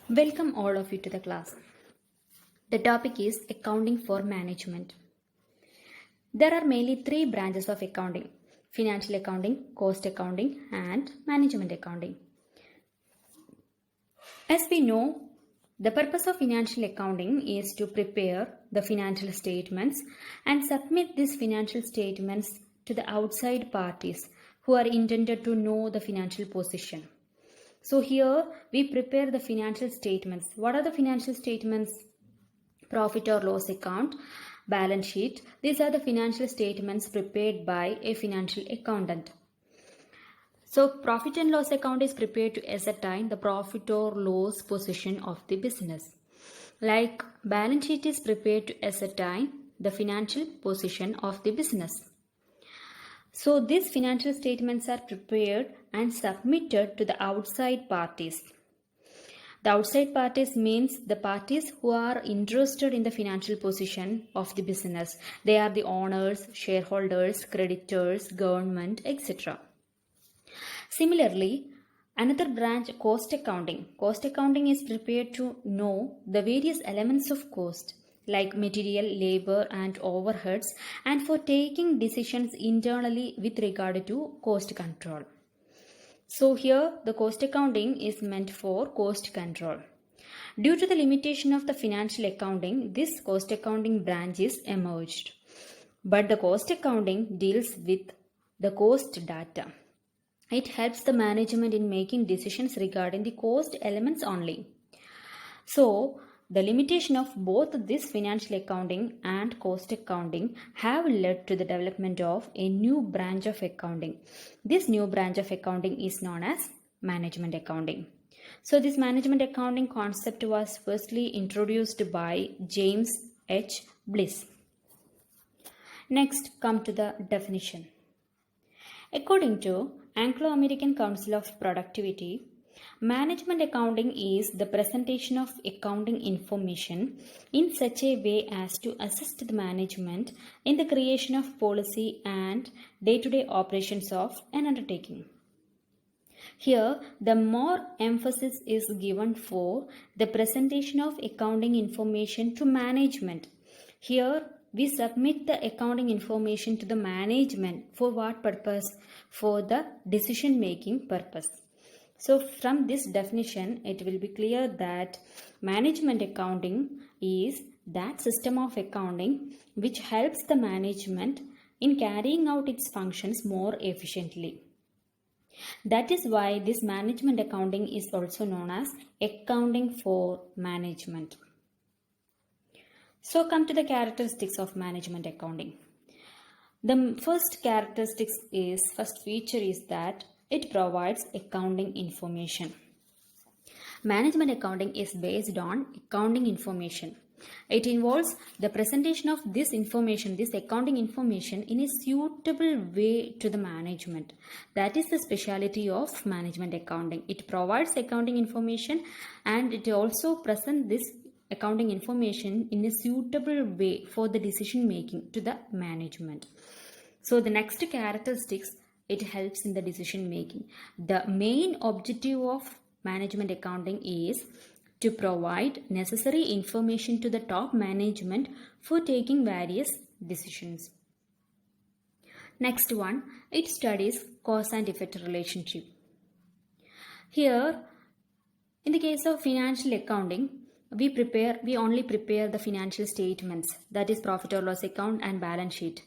Welcome all of you to the class. The topic is accounting for management. There are mainly three branches of accounting: financial accounting, cost accounting, and management accounting. As we know, the purpose of financial accounting is to prepare the financial statements and submit these financial statements to the outside parties who are intended to know the financial position. So here we prepare the financial statements. What are the financial statements? Profit or loss account, balance sheet. These are the financial statements prepared by a financial accountant. So profit and loss account is prepared to ascertain the profit or loss position of the business. Like balance sheet is prepared to ascertain the financial position of the business. So these financial statements are prepared and submitted to the outside parties. The outside parties means the parties who are interested in the financial position of the business. They are the owners, shareholders, creditors, government, etc. Similarly, another branch, cost accounting. Cost accounting is prepared to know the various elements of cost like material, labor and overheads, and for taking decisions internally with regard to cost control. So here the cost accounting is meant for cost control. Due to the limitation of the financial accounting, this cost accounting branch is emerged. But the cost accounting deals with the cost data. It helps the management in making decisions regarding the cost elements only. So the limitation of both this financial accounting and cost accounting have led to the development of a new branch of accounting. This new branch of accounting is known as management accounting. So this management accounting concept was firstly introduced by James H. Bliss. Next, come to the definition. According to Anglo-American Council of Productivity, management accounting is the presentation of accounting information in such a way as to assist the management in the creation of policy and day-to-day operations of an undertaking. Here, the more emphasis is given for the presentation of accounting information to management. Here, we submit the accounting information to the management for what purpose? For the decision making purpose. So from this definition, it will be clear that management accounting is that system of accounting which helps the management in carrying out its functions more efficiently. That is why this management accounting is also known as accounting for management. So come to the characteristics of management accounting. The first feature is that it provides accounting information. Management accounting is based on accounting information. It involves the presentation of this information, this accounting information, in a suitable way to the management. That is the speciality of management accounting. It provides accounting information and it also presents this accounting information in a suitable way for the decision making to the management. So the next characteristics, it helps in the decision making. The main objective of management accounting is to provide necessary information to the top management for taking various decisions. Next one, it studies cause and effect relationship. Here, in the case of financial accounting, we only prepare the financial statements, that is profit or loss account and balance sheet.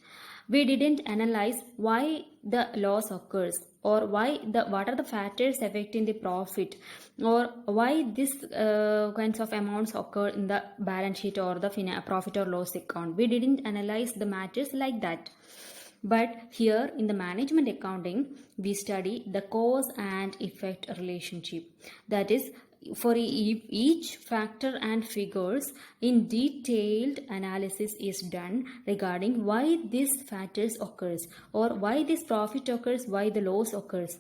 We didn't analyze why the loss occurs or what are the factors affecting the profit or why these kinds of amounts occur in the balance sheet or the profit or loss account. We didn't analyze the matters like that. But here in the management accounting, we study the cause and effect relationship. That is, for each factor and figures, in detailed analysis is done regarding why these factors occurs or why this profit occurs, why the loss occurs.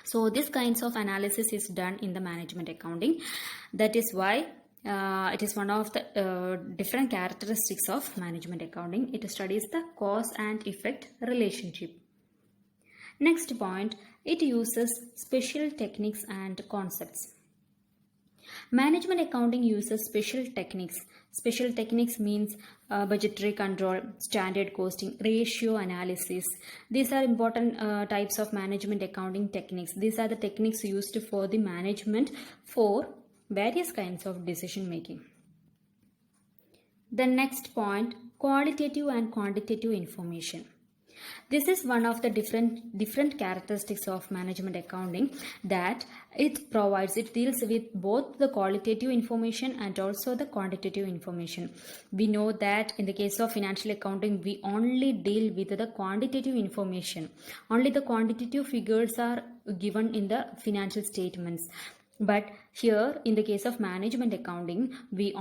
So this kinds of analysis is done in the management accounting. That is why it is one of the different characteristics of management accounting. It studies the cause and effect relationship. Next point, it uses special techniques and concepts. Management accounting uses special techniques. Special techniques means budgetary control, standard costing, ratio analysis. These are important types of management accounting techniques. These are the techniques used for the management for various kinds of decision making. The next point, qualitative and quantitative information. This is one of the different characteristics of management accounting, that it deals with both the qualitative information and also the quantitative information. We know that in the case of financial accounting, we only deal with the quantitative information. Only the quantitative figures are given in the financial statements. But here in the case of management accounting, we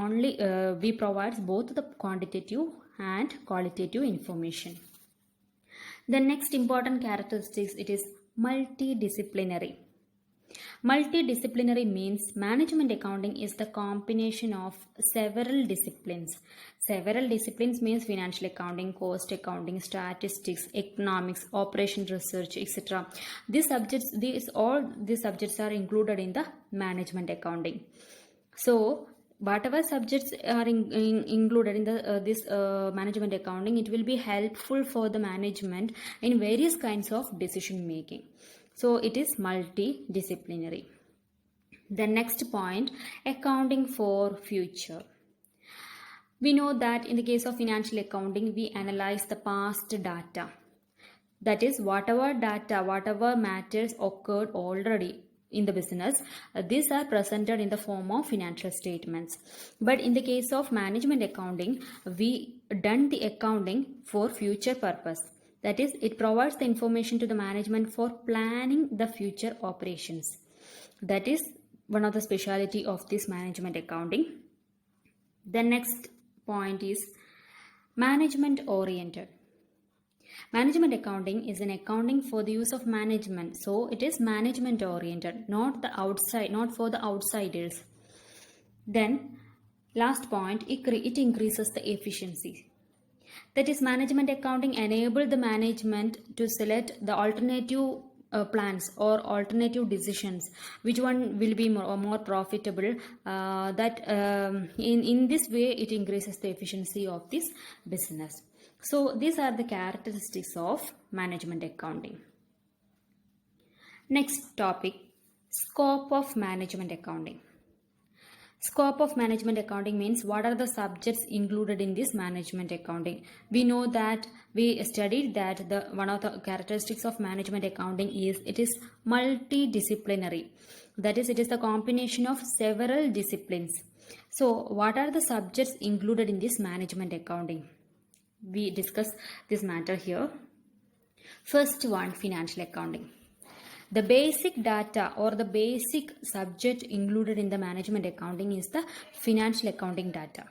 provide both the quantitative and qualitative information. The next important characteristics, it is multidisciplinary. Multidisciplinary means management accounting is the combination of several disciplines. Several disciplines means financial accounting, cost accounting, statistics, economics, operation research, etc. All these subjects are included in the management accounting. So whatever subjects are included in this management accounting, it will be helpful for the management in various kinds of decision making. So it is multidisciplinary. The next point, accounting for future. We know that in the case of financial accounting, we analyze the past data. That is, whatever matters occurred already in the business, these are presented in the form of financial statements. But in the case of management accounting, we done the accounting for future purpose. That is, it provides the information to the management for planning the future operations. That is one of the speciality of this management accounting. The next point is management oriented. Management accounting is an accounting for the use of management. So it is management oriented, not for the outsiders. Then last point, it increases the efficiency. That is, management accounting enables the management to select the alternative plans or alternative decisions, which one will be more profitable. In this way, it increases the efficiency of this business. So these are the characteristics of management accounting. Next topic, scope of management accounting. Scope of management accounting means what are the subjects included in this management accounting. We know that we studied that one of the characteristics of management accounting is it is multidisciplinary. That is, it is the combination of several disciplines. So what are the subjects included in this management accounting? We discuss this matter here. First one, financial accounting. The basic data or the basic subject included in the management accounting is the financial accounting data.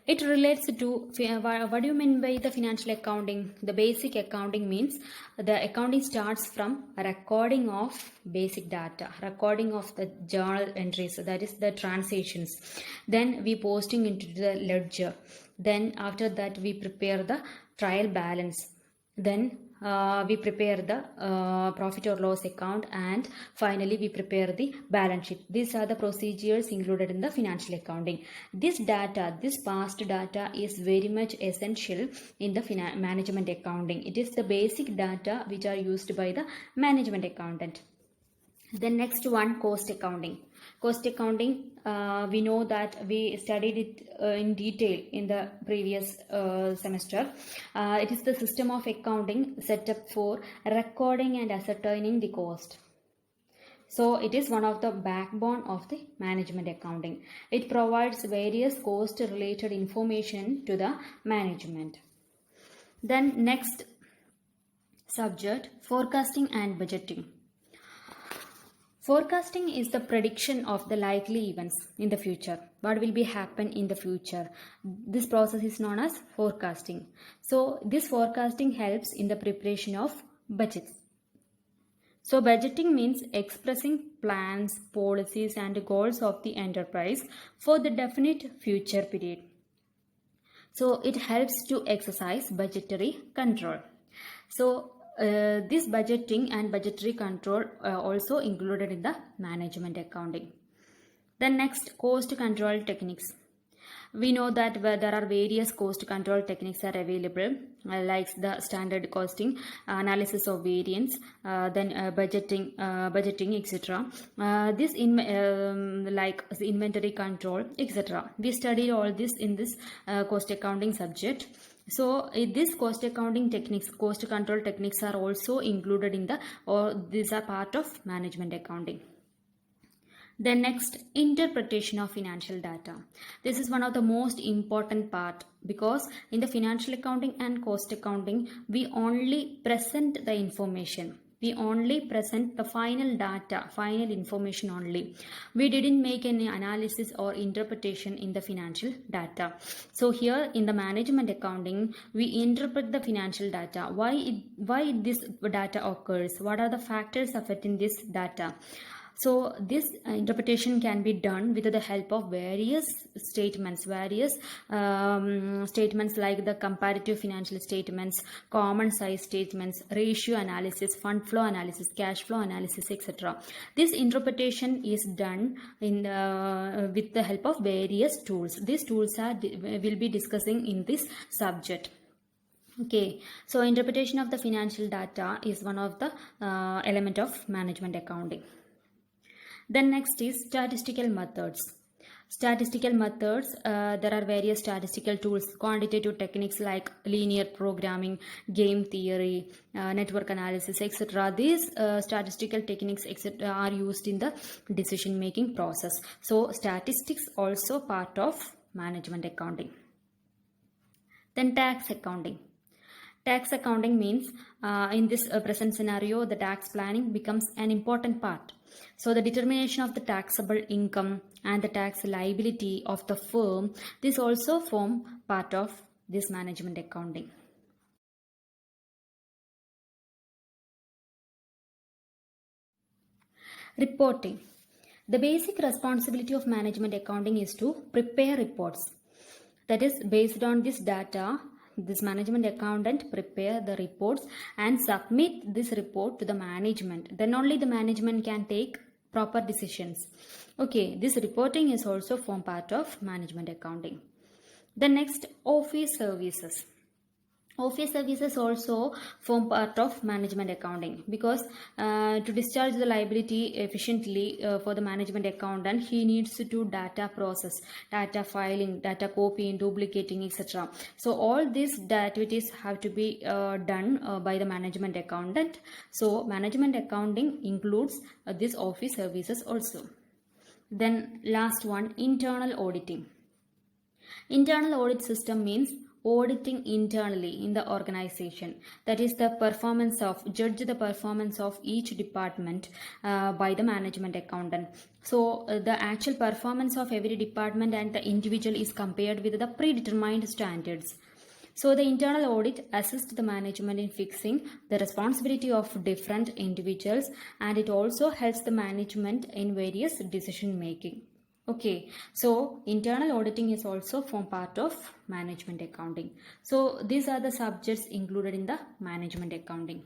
It relates to, what do you mean by the financial accounting? The basic accounting means the accounting starts from recording of basic data, recording of the journal entries, that is the transactions. Then we posting into the ledger. Then after that we prepare the trial balance. Then we prepare the profit or loss account, and finally we prepare the balance sheet. These are the procedures included in the financial accounting. This past data is very much essential in the management accounting. It is the basic data which are used by the management accountant. The next one, cost accounting. Cost accounting, we know that we studied it in detail in the previous semester. It is the system of accounting set up for recording and ascertaining the cost. So it is one of the backbone of the management accounting. It provides various cost related information to the management. Then next subject, forecasting and budgeting. Forecasting is the prediction of the likely events in the future. What will be happen in the future? This process is known as forecasting. So this forecasting helps in the preparation of budgets. So budgeting means expressing plans, policies and goals of the enterprise for the definite future period. So it helps to exercise budgetary control. So this budgeting and budgetary control also included in the management accounting. Then next, cost control techniques. We know that there are various cost control techniques are available, like the standard costing, analysis of variance, then budgeting, etc. This like the inventory control, etc. We studied all this in this cost accounting subject. So this cost accounting techniques, cost control techniques are also included in the, or these are part of management accounting. Then next, interpretation of financial data. This is one of the most important part, because in the financial accounting and cost accounting, we only present the information. We only present the final data, final information only. We didn't make any analysis or interpretation in the financial data. So here in the management accounting, we interpret the financial data. Why this data occurs? What are the factors affecting this data? So this interpretation can be done with the help of various statements, statements like the comparative financial statements, common size statements, ratio analysis, fund flow analysis, cash flow analysis, etc. This interpretation is done in with the help of various tools. These tools will be discussing in this subject. Okay, so interpretation of the financial data is one of the element of management accounting. Then next is statistical methods. Statistical methods, there are various statistical tools, quantitative techniques like linear programming, game theory, network analysis, etc. These statistical techniques, etc., are used in the decision making process. So statistics also part of management accounting. Then tax accounting. Tax accounting means in this present scenario, the tax planning becomes an important part. So the determination of the taxable income and the tax liability of the firm, this also form part of this management accounting. Reporting. The basic responsibility of management accounting is to prepare reports. That is, based on this data, this management accountant prepare the reports and submit this report to the management. Then only the management can take proper decisions. Okay, this reporting is also form part of management accounting. The next, office services. Office services also form part of management accounting, because to discharge the liability efficiently for the management accountant, he needs to do data process, data filing, data copying, duplicating, etc. So all these activities have to be done by the management accountant. So management accounting includes this office services also. Then last one, internal auditing. Internal audit system means auditing internally in the organization. That is the performance of, judge the performance of each department by the management accountant. So the actual performance of every department and the individual is compared with the predetermined standards. So the internal audit assists the management in fixing the responsibility of different individuals, and it also helps the management in various decision making. Okay, so internal auditing is also form part of management accounting. So these are the subjects included in the management accounting.